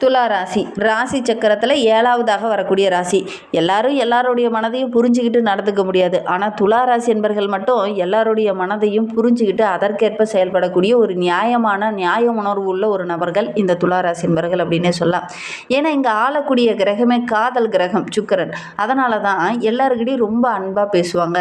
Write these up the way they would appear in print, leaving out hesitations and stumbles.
துலா ராசி ராசி சக்கரத்தில் 7வதாக வரக்கூடிய ராசி. எல்லாரும் எல்லாருடைய மனதையும் புரிஞ்சுக்கிட்டு நடந்துக்க முடியாது. ஆனால் துலா ராசி என்பர்கள் மட்டும் எல்லாருடைய மனதையும் புரிஞ்சுக்கிட்டு அதற்கேற்ப செயல்படக்கூடிய ஒரு நியாய உணர்வு உள்ள ஒரு நபர்கள் இந்த துலா ராசி என்பர்கள் அப்படின்னே சொல்லலாம். ஏன்னா இங்கே ஆளக்கூடிய கிரகமே காதல் கிரகம் சுக்கிரன். அதனால தான் எல்லாருக்கிட்டையும் ரொம்ப அன்பாக பேசுவாங்க.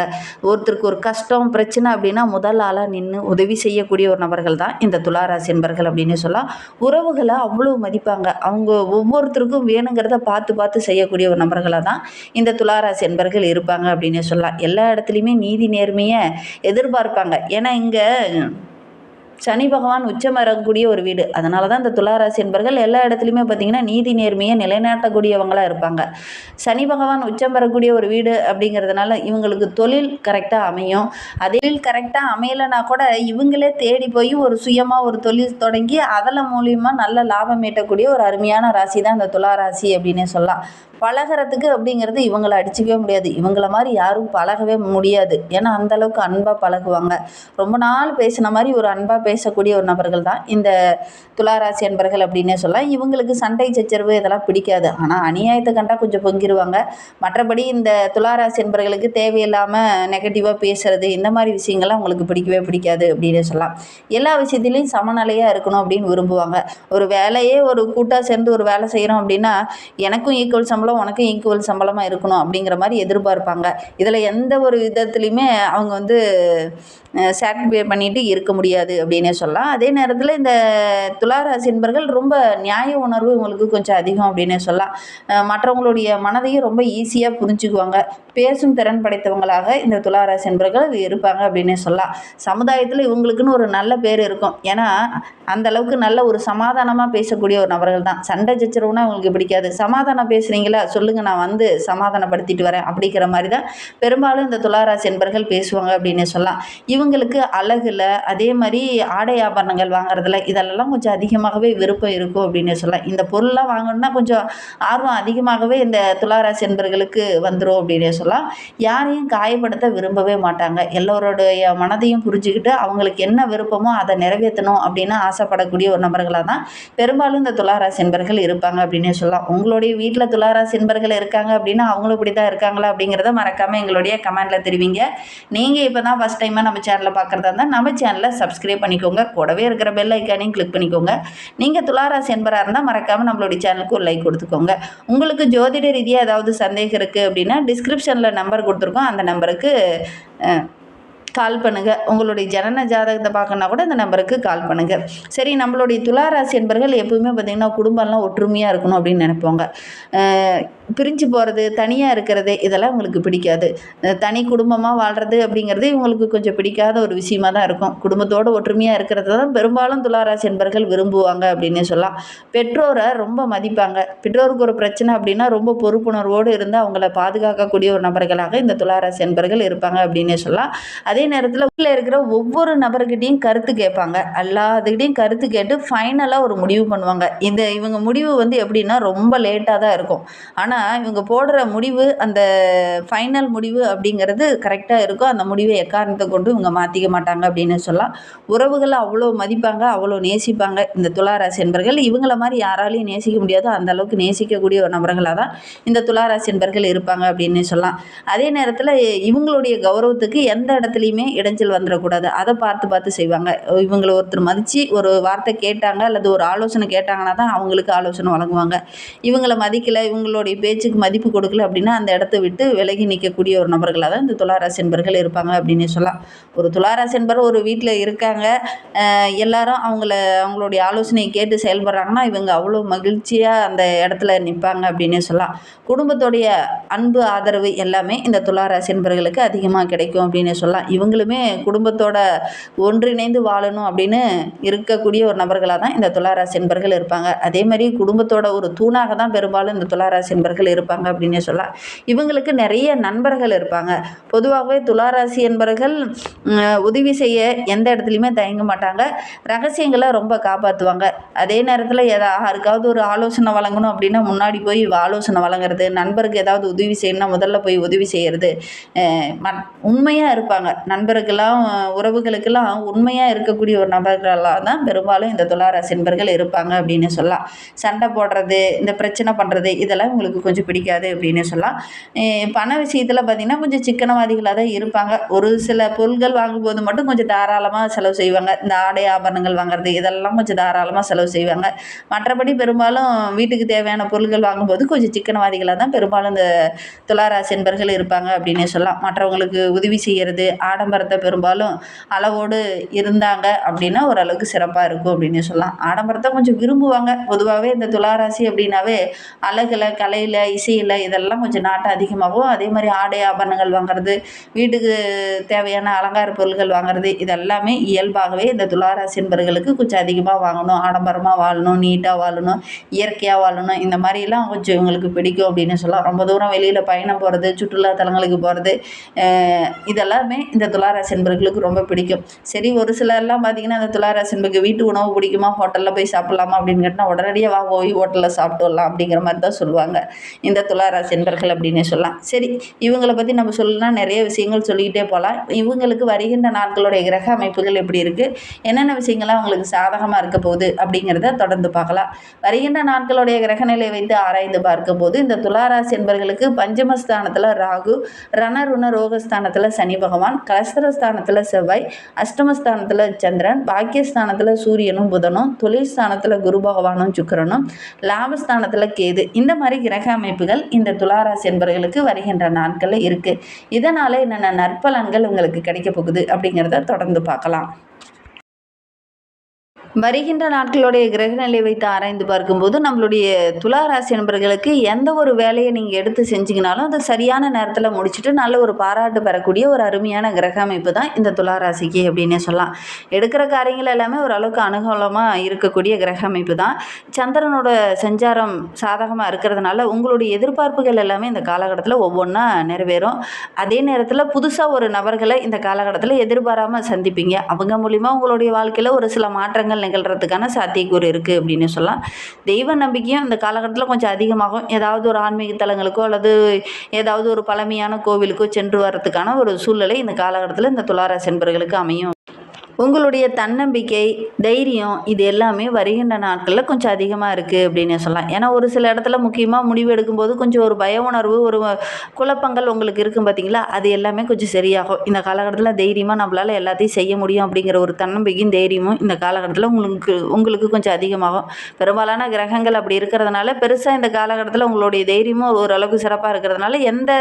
ஒருத்தருக்கு ஒரு கஷ்டம் பிரச்சனை அப்படின்னா முதல் ஆளாக நின்று உதவி செய்யக்கூடிய ஒரு நபர்கள் தான் இந்த துலா ராசி என்பர்கள் அப்படின்னே சொல்லலாம். உறவுகளை அவ்வளோ மதிப்பாங்க. அவங்க ஒவ்வொருத்தருக்கும் வேணுங்கிறத பார்த்து பார்த்து செய்யக்கூடிய ஒரு நபர்களாக தான் இந்த துளாராசி என்பர்கள் இருப்பாங்க அப்படின்னு சொல்லலாம். எல்லா இடத்துலையுமே நீதி நேர்மையை எதிர்பார்ப்பாங்க. ஏன்னா இங்கே சனி பகவான் உச்சம் வரக்கூடிய ஒரு வீடு. அதனால தான் இந்த துளாராசி என்பர்கள் எல்லா இடத்துலையுமே பார்த்திங்கன்னா நீதி நேர்மையை நிலைநாட்டக்கூடியவங்களாக இருப்பாங்க. சனி பகவான் உச்சம் பெறக்கூடிய ஒரு வீடு அப்படிங்கிறதுனால இவங்களுக்கு தொழில் கரெக்டாக அமையும். அதில் கரெக்டாக அமையலைனா கூட இவங்களே தேடி போய் ஒரு சுயமாக ஒரு தொழில் தொடங்கி அதில் மூலியமாக நல்ல லாபம் ஈட்டக்கூடிய ஒரு அருமையான ராசி தான் இந்த துளாராசி அப்படின்னே சொல்லலாம். பழகிறதுக்கு அப்படிங்கிறது இவங்களை அடிச்சிக்கவே முடியாது. இவங்கள மாதிரி யாரும் பழகவே முடியாது. ஏன்னா அந்தளவுக்கு அன்பாக பழகுவாங்க. ரொம்ப நாள் பேசின மாதிரி ஒரு அன்பாக பேசக்கூடிய ஒரு நபர்கள் தான் இந்த துளாராசி என்பர்கள் அப்படின்னே சொல்லலாம். இவங்களுக்கு சண்டை சச்சரவு இதெல்லாம் பிடிக்காது. ஆனால் அநியாயத்தை கண்டால் கொஞ்சம் பொங்கிடுவாங்க. மற்றபடி இந்த துளாராசி என்பர்களுக்கு தேவையில்லாமல் நெகட்டிவாக பேசுறது இந்த மாதிரி விஷயங்கள்லாம் அவங்களுக்கு பிடிக்கவே பிடிக்காது அப்படின்னு சொல்லலாம். எல்லா விஷயத்துலையும் சமநிலையாக இருக்கணும் அப்படின்னு விரும்புவாங்க. ஒரு வேலையே ஒரு கூட்டாக சேர்ந்து ஒரு வேலை செய்கிறோம் அப்படின்னா எனக்கும் ஈக்குவல் சம்பளம் உனக்கும் ஈக்குவல் சம்பளமாக இருக்கணும் அப்படிங்கிற மாதிரி எதிர்பார்ப்பாங்க. இதில் எந்த ஒரு விதத்துலையுமே அவங்க சாக்ரிஃபை பண்ணிட்டு இருக்க முடியாது அப்படின்னே சொல்லலாம். அதே நேரத்தில் இந்த துளாராசி என்பர்கள் ரொம்ப நியாய உணர்வு இவங்களுக்கு கொஞ்சம் அதிகம் அப்படின்னே சொல்லலாம். மற்றவங்களுடைய மனதையும் ரொம்ப ஈஸியாக புரிஞ்சுக்குவாங்க. பேசும் திறன் படைத்தவங்களாக இந்த துளாராசி என்பர்கள் இருப்பாங்க அப்படின்னே சொல்லலாம். சமுதாயத்தில் இவங்களுக்குன்னு ஒரு நல்ல பேர் இருக்கும். ஏன்னா அந்த அளவுக்கு நல்ல ஒரு சமாதானமாக பேசக்கூடிய ஒரு நபர்கள் தான். சண்டை சச்சரவுனா அவங்களுக்கு பிடிக்காது. சமாதானம் பேசுகிறீங்களா சொல்லுங்கள், நான் சமாதானப்படுத்திட்டு வரேன் அப்படிங்கிற மாதிரி தான் பெரும்பாலும் இந்த துளாராசி என்பர்கள் பேசுவாங்க அப்படின்னே சொல்லலாம். இவங்களுக்கு அழகுல அதே மாதிரி ஆடை ஆபரணங்கள் வாங்குறதுல இதெல்லாம் கொஞ்சம் அதிகமாகவே விருப்பம் இருக்கும் அப்படின்னு சொல்லலாம். இந்த பொருள்லாம் வாங்கணும்னா கொஞ்சம் ஆர்வம் அதிகமாகவே இந்த துளாராசி என்பர்களுக்கு வந்துடும் அப்படின்னே சொல்லலாம். யாரையும் காயப்படுத்த விரும்பவே மாட்டாங்க. எல்லோருடைய மனதையும் புரிஞ்சுக்கிட்டு அவங்களுக்கு என்ன விருப்பமோ அதை நிறைவேற்றணும் அப்படின்னு ஆசைப்படக்கூடிய ஒரு நபர்களாக தான் பெரும்பாலும் இந்த துளாராசி என்பர்கள் இருப்பாங்க அப்படின்னே சொல்லலாம். உங்களுடைய வீட்டில் துளாராசி என்பர்கள் இருக்காங்க அப்படின்னா அவங்களும் இப்படி தான் இருக்காங்களா அப்படிங்கிறத மறக்காமல் எங்களுடைய கமெண்ட்டில் தெரிவிங்க. நீங்கள் இப்போ தான் ஃபஸ்ட் டைமாக நம்ம சேனலை பார்க்குறதா இருந்தால் நம்ம சேனலை சப்ஸ்கிரைப் பண்ணிக்கோங்க. கூடவே இருக்கிற பெல் ஐக்கானையும் கிளிக் பண்ணிக்கோங்க. நீங்கள் துளாராசி என்பராக இருந்தால் மறக்காமல் நம்மளுடைய சேனலுக்கு ஒரு லைக் கொடுத்துக்கோங்க. உங்களுக்கு ஜோதிட ரீதியாக ஏதாவது சந்தேகம் இருக்குது அப்படின்னா டிஸ்கிரிப்ஷனில் நம்பர் கொடுத்துருக்கோம். அந்த நம்பருக்கு கால் பண்ணுங்கள். உங்களுடைய ஜனன ஜாதகத்தை பார்க்கணுன்னா கூட இந்த நம்பருக்கு கால் பண்ணுங்கள். சரி, நம்மளுடைய துளாராசி என்பர்கள் எப்பவுமே பார்த்திங்கன்னா குடும்பம்லாம் ஒற்றுமையாக இருக்கணும் அப்படின்னு நினைப்போங்க. பிரிஞ்சு போகிறது தனியாக இருக்கிறது இதெல்லாம் உங்களுக்கு பிடிக்காது. தனி குடும்பமாக வாழ்கிறது அப்படிங்கிறது இவங்களுக்கு கொஞ்சம் பிடிக்காத ஒரு விஷயமாக தான் இருக்கும். குடும்பத்தோடு ஒற்றுமையாக இருக்கிறது தான் பெரும்பாலும் துளாராசி என்பர்கள் விரும்புவாங்க அப்படின்னு சொல்லலாம். பெற்றோரை ரொம்ப மதிப்பாங்க. பெற்றோருக்கு ஒரு பிரச்சனை அப்படின்னா ரொம்ப பொறுப்புணர்வோடு இருந்து அவங்கள பாதுகாக்கக்கூடிய ஒரு நபர்களாக இந்த துளாராசி என்பர்கள் இருப்பாங்க அப்படின்னே சொல்லலாம். அதே நேரத்தில் வீட்டில் இருக்கிற ஒவ்வொரு நபர்கிட்டையும் கருத்து கேட்பாங்க. எல்லாத்துக்கிட்டையும் கருத்து கேட்டு ஃபைனலாக ஒரு முடிவு பண்ணுவாங்க. இவங்க முடிவு எப்படின்னா ரொம்ப லேட்டாக தான் இருக்கும். ஆனால் இவங்க போடுற முடிவு அந்த ஃபைனல் முடிவு அப்படிங்கிறது கரெக்டாக இருக்கும். அந்த முடிவை எக்காரணத்தை கொண்டு இவங்க மாற்றிக்க மாட்டாங்க அப்படின்னு சொல்லலாம். உறவுகளை அவ்வளோ மதிப்பாங்க, அவ்வளோ நேசிப்பாங்க இந்த துளாராசி என்பர்கள். இவங்கள மாதிரி யாராலையும் நேசிக்க முடியாது. அந்த அளவுக்கு நேசிக்கக்கூடிய ஒரு நபர்களாக தான் இந்த துளாராசி என்பர்கள் இருப்பாங்க அப்படின்னு சொல்லலாம். அதே நேரத்தில் இவங்களுடைய கௌரவத்துக்கு எந்த இடத்துலையுமே இடைஞ்சல் வந்துடக்கூடாது. அதை பார்த்து பார்த்து செய்வாங்க. இவங்களை ஒருத்தர் மதித்து ஒரு வார்த்தை கேட்டாங்க அல்லது ஒரு ஆலோசனை கேட்டாங்கன்னா தான் அவங்களுக்கு ஆலோசனை வழங்குவாங்க. இவங்களை மதிக்கலை, இவங்களுடைய பேச்சுக்கு மதிப்பு கொடுக்கல அப்படின்னா அந்த இடத்த விட்டு விலகி நிற்கக்கூடிய ஒரு நபர்களாக தான் இந்த துளாராசி என்பர்கள் இருப்பாங்க அப்படின்னு சொல்லலாம். ஒரு துளாராசி என்பர் ஒரு வீட்டில் இருக்காங்க, எல்லாரும் அவங்களுடைய ஆலோசனையை கேட்டு செயல்படுறாங்கன்னா இவங்க அவ்வளோ மகிழ்ச்சியாக அந்த இடத்துல நிற்பாங்க அப்படின்னு சொல்லலாம். குடும்பத்துடைய அன்பு ஆதரவு எல்லாமே இந்த துளாராசி என்பர்களுக்கு அதிகமாக கிடைக்கும் அப்படின்னு சொல்லலாம். இவங்களுமே குடும்பத்தோட ஒன்றிணைந்து வாழணும் அப்படின்னு இருக்கக்கூடிய ஒரு நபர்களாக தான் இந்த துளாராசி என்பர்கள் இருப்பாங்க. அதே மாதிரி குடும்பத்தோட ஒரு தூணாக தான் பெரும்பாலும் இந்த துளாராசி என்பர்கள் இருப்பாங்க அப்படின்னு சொல்லலாம். இவங்களுக்கு நிறைய நண்பர்கள் இருப்பாங்க. பொதுவாகவே துளாராசி என்பர்கள் உதவி செய்ய எந்த இடத்துலையுமே தயங்க மாட்டாங்க. ரகசியங்களை ரொம்ப காப்பாற்றுவாங்க. அதே நேரத்தில் யாருக்காவது ஒரு ஆலோசனை வழங்கணும் அப்படின்னா முன்னாடி போய் ஆலோசனை வழங்குறது, நண்பருக்கு ஏதாவது உதவி செய்யணும்னா முதல்ல போய் உதவி செய்கிறது, உண்மையாக இருப்பாங்க. நண்பருக்கெல்லாம் உறவுகளுக்கெல்லாம் உண்மையாக இருக்கக்கூடிய ஒரு நபர்களாக தான் பெரும்பாலும் இந்த துளாராசி என்பர்கள் இருப்பாங்க அப்படின்னு சொல்லலாம். சண்டை போடுறது, இந்த பிரச்சனை பண்ணுறது இதெல்லாம் உங்களுக்கு கொஞ்சம் பிடிக்காது அப்படின்னு சொல்லலாம். பண விஷயத்தில் பார்த்திங்கன்னா கொஞ்சம் சிக்கனவாதிகளாக தான் இருப்பாங்க. ஒரு சில பொருட்கள் வாங்கும்போது மட்டும் கொஞ்சம் தாராளமாக செலவு செய்வாங்க. இந்த ஆடை ஆபரணங்கள் வாங்குறது இதெல்லாம் கொஞ்சம் தாராளமாக செலவு செய்வாங்க. மற்றபடி பெரும்பாலும் வீட்டுக்கு தேவையான பொருட்கள் வாங்கும்போது கொஞ்சம் சிக்கனவாதிகளாக தான் பெரும்பாலும் இந்த துளாராசி என்பர்கள் இருப்பாங்க அப்படின்னே சொல்லலாம். மற்றவங்களுக்கு உதவி செய்கிறது, ஆடம்பரத்தை பெரும்பாலும் அளவோடு இருந்தாங்க அப்படின்னா ஓரளவுக்கு சிறப்பாக இருக்கும் அப்படின்னு சொல்லலாம். ஆடம்பரத்தை கொஞ்சம் விரும்புவாங்க. பொதுவாகவே இந்த துளாராசி அப்படின்னாவே அழகில், கலையில், இசையில் இதெல்லாம் கொஞ்சம் நாட்டம் அதிகமாகும். அதே மாதிரி ஆடை ஆபரணங்கள் வாங்குறது, வீட்டுக்கு தேவையான அலங்கார பொருட்கள் வாங்குறது இதெல்லாமே இயல்பாகவே இந்த துளாராசி என்பர்களுக்கு கொஞ்சம் அதிகமாக வாங்கணும், ஆடம்பரமாக வாழணும், நீட்டாக வாழணும், இயற்கையாக வாழணும், இந்த மாதிரிலாம் கொஞ்சம் இவங்களுக்கு பிடிக்கும் அப்படின்னு சொல்லலாம். ரொம்ப தூரம் வெளியில் பயணம் போகிறது, சுற்றுலா தலங்களுக்கு போகிறது இதெல்லாமே இந்த துளாராசி என்பர்களுக்கு ரொம்ப பிடிக்கும். சரி, ஒரு சிலர்லாம் பார்த்திங்கன்னா இந்த துளாராசி என்பருக்கு வீட்டு உணவு பிடிக்குமா, ஹோட்டலில் போய் சாப்பிட்லாமா அப்படின்னு கேட்டால் உடனடியாக வா போய் ஹோட்டலில் சாப்பிட்டு வரலாம் அப்படிங்கிற மாதிரி தான் சொல்லுவாங்க இந்த துளாராசி என்பர்கள் அப்படின்னு சொல்லலாம். சரி, இவங்களை பற்றி நம்ம சொல்லலாம் நிறைய விஷயங்கள் சொல்லிக்கிட்டே போகலாம். இவங்களுக்கு வருகின்ற நாட்களுடைய கிரக அமைப்புகள் எப்படி இருக்குது, என்னென்ன விஷயங்கள்லாம் அவங்களுக்கு சாதகமாக இருக்க போகுது அப்படிங்கிறத தொடர்ந்து பார்க்கலாம். வருகின்ற நாட்களுடைய கிரகநிலை வைத்து ஆராய்ந்து பார்க்கும்போது இந்த துளாராசி என்பர்களுக்கு பஞ்சமஸ்தானத்தில் ராகு, ரணருண ரோகஸ்தானத்தில் சனி பகவான், கலஸ்தரஸ்தானத்தில் செவ்வாய், அஷ்டமஸ்தானத்தில் சந்திரன், பாக்கியஸ்தானத்தில் சூரியனும் புதனும், தொழில் ஸ்தானத்தில் குரு பகவானும் சுக்கிரனும், லாபஸ்தானத்தில் கேது, இந்த மாதிரி கிரக அமைப்புகள் இந்த துளாராசி என்பவர்களுக்கு வருகின்ற நாட்களில் இருக்குது. இதனால் என்னென்ன நற்பலன்கள் உங்களுக்கு கிடைக்க போகுது அப்படிங்கிறத தொடர்ந்து பார்க்கலாம். வருகின்ற நாட்களுடைய கிரகநிலை வைத்து ஆராய்ந்து பார்க்கும்போது நம்மளுடைய துளாராசி நண்பர்களுக்கு எந்த ஒரு வேலையை நீங்கள் எடுத்து செஞ்சிங்கனாலும் அதை சரியான நேரத்தில் முடிச்சுட்டு நல்ல ஒரு பாராட்டு பெறக்கூடிய ஒரு அருமையான கிரக அமைப்பு தான் இந்த துளாராசிக்கு அப்படின்னே சொல்லலாம். எடுக்கிற காரியங்கள் எல்லாமே ஓரளவுக்கு அனுகூலமாக இருக்கக்கூடிய கிரக அமைப்பு தான். சந்திரனோட சஞ்சாரம் சாதகமாக இருக்கிறதுனால உங்களுடைய எதிர்பார்ப்புகள் எல்லாமே இந்த காலகட்டத்தில் ஒவ்வொன்றா நிறைவேறும். அதே நேரத்தில் புதுசாக ஒரு நபர்களை இந்த காலகட்டத்தில் எதிர்பாராமல் சந்திப்பீங்க. அவங்க மூலிமா உங்களுடைய வாழ்க்கையில் ஒரு சில மாற்றங்கள் நிகழ்கிறதுக்கான சாத்தியக்கூறு இருக்குது அப்படின்னு சொல்லலாம். தெய்வ நம்பிக்கையும் இந்த காலகட்டத்தில் கொஞ்சம் அதிகமாகும். ஏதாவது ஒரு ஆன்மீக தலங்களுக்கோ அல்லது ஏதாவது ஒரு பழமையான கோவிலுக்கோ சென்று வர்றதுக்கான ஒரு சூழ்நிலை இந்த காலகட்டத்தில் இந்த துளாராசி என்பவர்களுக்கு அமையும். உங்களுடைய தன்னம்பிக்கை, தைரியம் இது எல்லாமே வருகின்ற நாட்களில் கொஞ்சம் அதிகமாக இருக்குது அப்படின்னு சொல்லலாம். ஏன்னா ஒரு சில இடத்துல முக்கியமாக முடிவு எடுக்கும்போது கொஞ்சம் ஒரு பய உணர்வு, ஒரு குழப்பங்கள் உங்களுக்கு இருக்கும் பார்த்திங்களா, அது எல்லாமே கொஞ்சம் சரியாகும். இந்த காலகட்டத்தில் தைரியமாக நம்மளால் எல்லாத்தையும் செய்ய முடியும் அப்படிங்கிற ஒரு தன்னம்பிக்கையும் தைரியமும் இந்த காலகட்டத்தில் உங்களுக்கு கொஞ்சம் அதிகமாகும். பெரும்பாலான கிரகங்கள் அப்படி இருக்கிறதுனால பெருசாக இந்த காலகட்டத்தில் உங்களுடைய தைரியமும் ஓரளவுக்கு சிறப்பாக இருக்கிறதுனால எந்த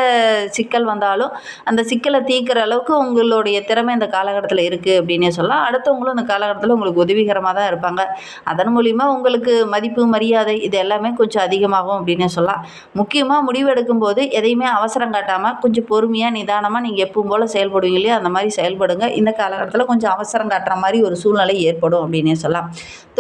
சிக்கல் வந்தாலும் அந்த சிக்கலை தீர்க்கிற அளவுக்கு உங்களுடைய திறமை இந்த காலகட்டத்தில் இருக்குது அப்படின்னு சொல்லலாம். அடுத்தவங்களும் இந்த காலகட்டத்தில் உங்களுக்கு உதவிகரமாக தான் இருப்பாங்க. அதன் மூலிமா உங்களுக்கு மதிப்பு, மரியாதை இது எல்லாமே கொஞ்சம் அதிகமாகும் அப்படின்னு சொல்லலாம். முக்கியமாக முடிவு எடுக்கும்போது எதையுமே அவசரம் காட்டாமல் கொஞ்சம் பொறுமையாக நிதானமாக நீங்கள் எப்பவும் போல் செயல்படுவீங்க இல்லையா, அந்த மாதிரி செயல்படுங்க. இந்த காலகட்டத்தில் கொஞ்சம் அவசரம் காட்டுற மாதிரி ஒரு சூழ்நிலை ஏற்படும் அப்படின்னே சொல்லலாம்.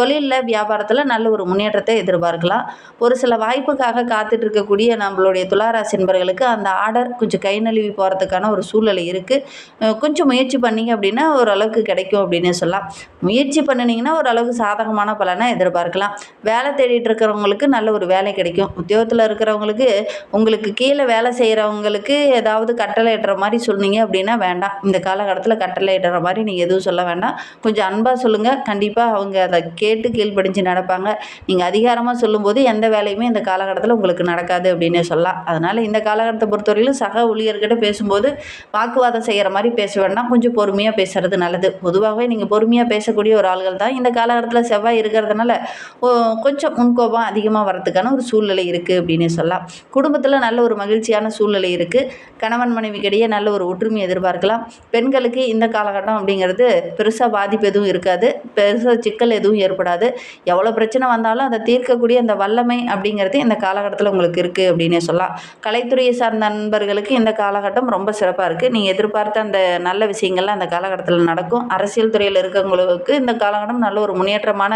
தொழிலில், வியாபாரத்தில் நல்ல ஒரு முன்னேற்றத்தை எதிர்பார்க்கலாம். ஒரு சில வாய்ப்புக்காக காத்துட்டு இருக்கக்கூடிய நம்மளுடைய துளாராசி என்பவர்களுக்கு அந்த ஆர்டர் கொஞ்சம் கை நழுவி போகிறதுக்கான ஒரு சூழ்நிலை இருக்குது. கொஞ்சம் முயற்சி பண்ணிங்க அப்படின்னா ஓரளவுக்கு கிடைக்கும் அப்படின்னு சொல்லலாம். முயற்சி பண்ணினீங்கன்னா ஓரளவுக்கு சாதகமான பலனை எதிர்பார்க்கலாம். வேலை தேடிட்டு இருக்கிறவங்களுக்கு நல்ல ஒரு வேலை கிடைக்கும். உத்தியோகத்தில் இருக்கிறவங்களுக்கு உங்களுக்கு கீழே வேலை செய்கிறவங்களுக்கு ஏதாவது கட்டளை இடுற மாதிரி சொன்னீங்க அப்படின்னா வேண்டாம். இந்த காலகட்டத்தில் கட்டளை இடுற மாதிரி நீங்கள் எதுவும் சொல்ல வேண்டாம். கொஞ்சம் அன்பாக சொல்லுங்கள். கண்டிப்பாக அவங்க அதை கேட்டு கீழ்ப்படிஞ்சு நடப்பாங்க. நீங்கள் அதிகாரமாக சொல்லும்போது எந்த வேலையுமே இந்த காலகட்டத்தில் உங்களுக்கு நடக்காது அப்படின்னே சொல்லலாம். அதனால் இந்த காலகட்டத்தை பொறுத்தவரையிலும் சக ஊழியர்கிட்ட பேசும்போது வாக்குவாதம் செய்கிற மாதிரி பேச வேண்டாம். கொஞ்சம் பொறுமையாக பேசுறது நல்லது. பொதுவாகவே நீங்கள் பொறுமையாக பேசக்கூடிய ஒரு ஆள்கள் தான். இந்த காலகட்டத்தில் செவ்வாய் இருக்கிறதுனால கொஞ்சம் முன்கோபம் அதிகமாக வரதுக்கான ஒரு சூழ்நிலை இருக்குது அப்படின்னு சொல்லலாம். குடும்பத்தில் நல்ல ஒரு மகிழ்ச்சியான சூழ்நிலை இருக்குது. கணவன் மனைவிக்கிடையே நல்ல ஒரு ஒற்றுமை எதிர்பார்க்கலாம். பெண்களுக்கு இந்த காலகட்டம் அப்படிங்கிறது பெருசாக பாதிப்பு எதுவும் இருக்காது. பெருசாக சிக்கல் எதுவும் ஏற்படாது. எவ்வளோ பிரச்சனை வந்தாலும் அதை தீர்க்கக்கூடிய அந்த வல்லமை அப்படிங்கிறது இந்த காலகட்டத்தில் உங்களுக்கு இருக்குது அப்படின்னே சொல்லலாம். கலைத்துறையை சார்ந்த நண்பர்களுக்கு இந்த காலகட்டம் ரொம்ப சிறப்பாக இருக்குது. நீங்கள் எதிர்பார்த்த அந்த நல்ல விஷயங்கள்லாம் அந்த காலகட்டத்தில் நடக்கும். அரசியல் துறையில் இருக்கவங்களுக்கு இந்த காலகட்டம் நல்ல ஒரு முன்னேற்றமான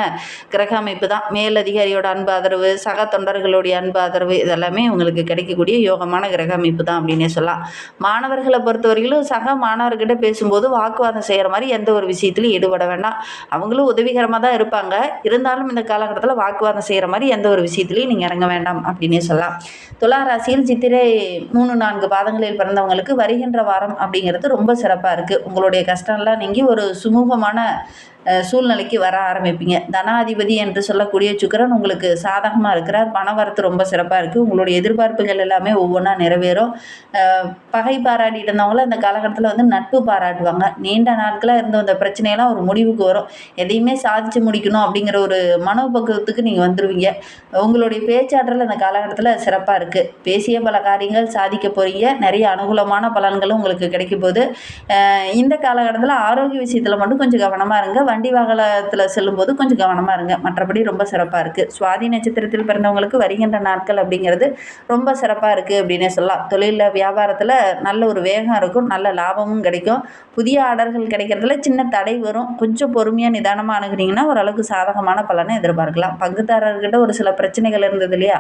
கிரக அமைப்பு தான். மேலதிகாரியோட அன்பு ஆதரவு, சக தொண்டர்களுடைய அன்பு ஆதரவு இதெல்லாமே உங்களுக்கு கிடைக்கக்கூடிய யோகமான கிரக அமைப்பு தான் அப்படின்னே சொல்லலாம். மாணவர்களை பொறுத்தவரையிலும் சக மாணவர்கிட்ட பேசும்போது வாக்குவாதம் செய்கிற மாதிரி எந்த ஒரு விஷயத்துலையும் ஈடுபட வேண்டாம். அவங்களும் உதவிகரமாக தான் இருப்பாங்க. இருந்தாலும் இந்த காலகட்டத்தில் வாக்குவாதம் செய்கிற மாதிரி எந்த ஒரு விஷயத்துலையும் நீங்கள் இறங்க வேண்டாம் அப்படின்னே சொல்லலாம். துலா ராசியில் சித்திரை 3-4 பாதங்களில் பிறந்தவங்களுக்கு வருகின்ற வாரம் அப்படிங்கிறது ரொம்ப சிறப்பாக இருக்குது. உங்களுடைய கஷ்டம்லாம் நீங்கி ஒரு சுமூகமான சூழ்நிலைக்கு வர ஆரம்பிப்பீங்க. தனாதிபதி என்று சொல்லக்கூடிய சுக்கிரன் உங்களுக்கு சாதகமாக இருக்கிறார். பணவரத்து ரொம்ப சிறப்பாக இருக்குது. உங்களுடைய எதிர்பார்ப்புகள் எல்லாமே ஒவ்வொன்றா நிறைவேறும். பகை பாராட்டிட்டு இருந்தவங்கள இந்த காலகட்டத்தில் வந்து நட்பு பாராட்டுவாங்க. நீண்ட நாட்களாக இருந்த அந்த பிரச்சனையெல்லாம் ஒரு முடிவுக்கு வரும். எதையுமே சாதித்து முடிக்கணும் அப்படிங்கிற ஒரு மனோபக்குவத்துக்கு நீங்கள் வந்துடுவீங்க. உங்களுடைய பேச்சாற்றல் இந்த காலகட்டத்தில் சிறப்பாக இருக்குது. பேசிய பல காரியங்கள் சாதிக்க போகிறீங்க. நிறைய அனுகூலமான பலன்களும் உங்களுக்கு கிடைக்க போகுது. இந்த காலகட்டத்தில் ஆரோக்கிய விஷயத்தில் மட்டும் கொஞ்சம் கவனமாக இருங்க. வண்டி வாகனத்தில் செல்லும்போது கொஞ்சம் கவனமாக இருங்க. மற்றபடி ரொம்ப சிறப்பாக இருக்குது. சுவாதி நட்சத்திரத்தில் பிறந்தவங்களுக்கு வருகின்ற நாட்கள் அப்படிங்கிறது ரொம்ப சிறப்பாக இருக்குது அப்படின்னே சொல்லலாம். தொழிலில் வியாபாரத்தில் நல்ல ஒரு வேகம் இருக்கும். நல்ல லாபமும் கிடைக்கும். புதிய ஆர்டர்கள் கிடைக்கிறதுல சின்ன தடை வரும். கொஞ்சம் பொறுமையாக நிதானமாக அணுகுனீங்கன்னா ஓரளவுக்கு சாதகமான பலனை எதிர்பார்க்கலாம். பங்குதாரர்கிட்ட ஒரு சில பிரச்சனைகள் இருந்தது இல்லையா,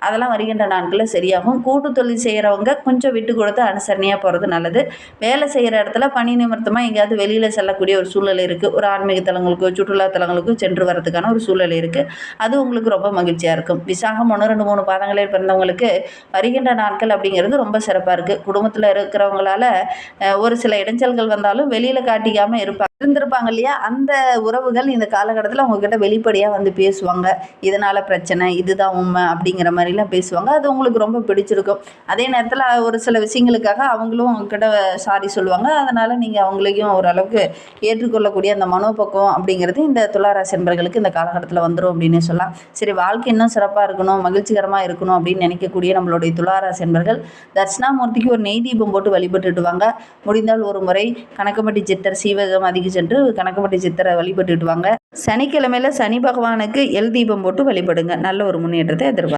அதெல்லாம் வருகின்ற நாட்களில் சரியாகும். கூட்டு தொழில் செய்கிறவங்க கொஞ்சம் விட்டு கொடுத்து அனுசரணையாக போகிறது நல்லது. வேலை செய்கிற இடத்துல பணி நிமித்தமாக எங்கேயாவது வெளியில் செல்லக்கூடிய ஒரு சூழ்நிலை இருக்குது. ஒரு ஆன்மீக தலங்களுக்கோ சுற்றுலா தலங்களுக்கோ சென்று வரதுக்கான ஒரு சூழ்நிலை இருக்குது. அது உங்களுக்கு ரொம்ப மகிழ்ச்சியாக இருக்கும். விசாகம் 1-2-3 பாதங்களில் பிறந்தவங்களுக்கு வருகின்ற நாட்கள் அப்படிங்கிறது ரொம்ப சிறப்பாக இருக்குது. குடும்பத்தில் இருக்கிறவங்களால ஒரு சில இடைஞ்சல்கள் வந்தாலும் வெளியில் காட்டிக்காமல் இருந்திருப்பாங்க இல்லையா, அந்த உறவுகள் இந்த காலகட்டத்தில் அவங்கக்கிட்ட வெளிப்படையாக வந்து பேசுவாங்க. இதனால் பிரச்சனை, இதுதான் உண்மை அப்படிங்கிற மாதிரிலாம் பேசுவாங்க. அது உங்களுக்கு ரொம்ப பிடிச்சிருக்கும். அதே நேரத்தில் ஒரு சில விஷயங்களுக்காக அவங்களும் அவங்கக்கிட்ட சாரி சொல்லுவாங்க. அதனால் நீங்கள் அவங்களையும் ஓரளவுக்கு ஏற்றுக்கொள்ளக்கூடிய அந்த மனோபக்குவம் அப்படிங்கிறது இந்த துளாராசி என்பர்களுக்கு இந்த காலகட்டத்தில் வந்துடும் அப்படின்னு சொல்லலாம். சரி, வாழ்க்கை இன்னும் சிறப்பாக இருக்கணும், மகிழ்ச்சிகரமாக இருக்கணும் அப்படின்னு நினைக்கக்கூடிய நம்மளுடைய துளாராசி என்பர்கள் தட்சிணாமூர்த்திக்கு ஒரு நெய் தீபம் போட்டு வழிபட்டுட்டு வாங்க. முடிந்தால் ஒரு முறை கணக்கம்பட்டி சித்தர் சீவகமதிக்கு சென்று கணக்கம்பட்டி சித்தரை வழிபட்டுட்டு வாங்க. சனிக்கிழமையில சனி பகவானுக்கு எல் தீபம் போட்டு வழிபடுங்க. நல்ல ஒரு முன்னேற்றத்தை எதிர்பார்க்க.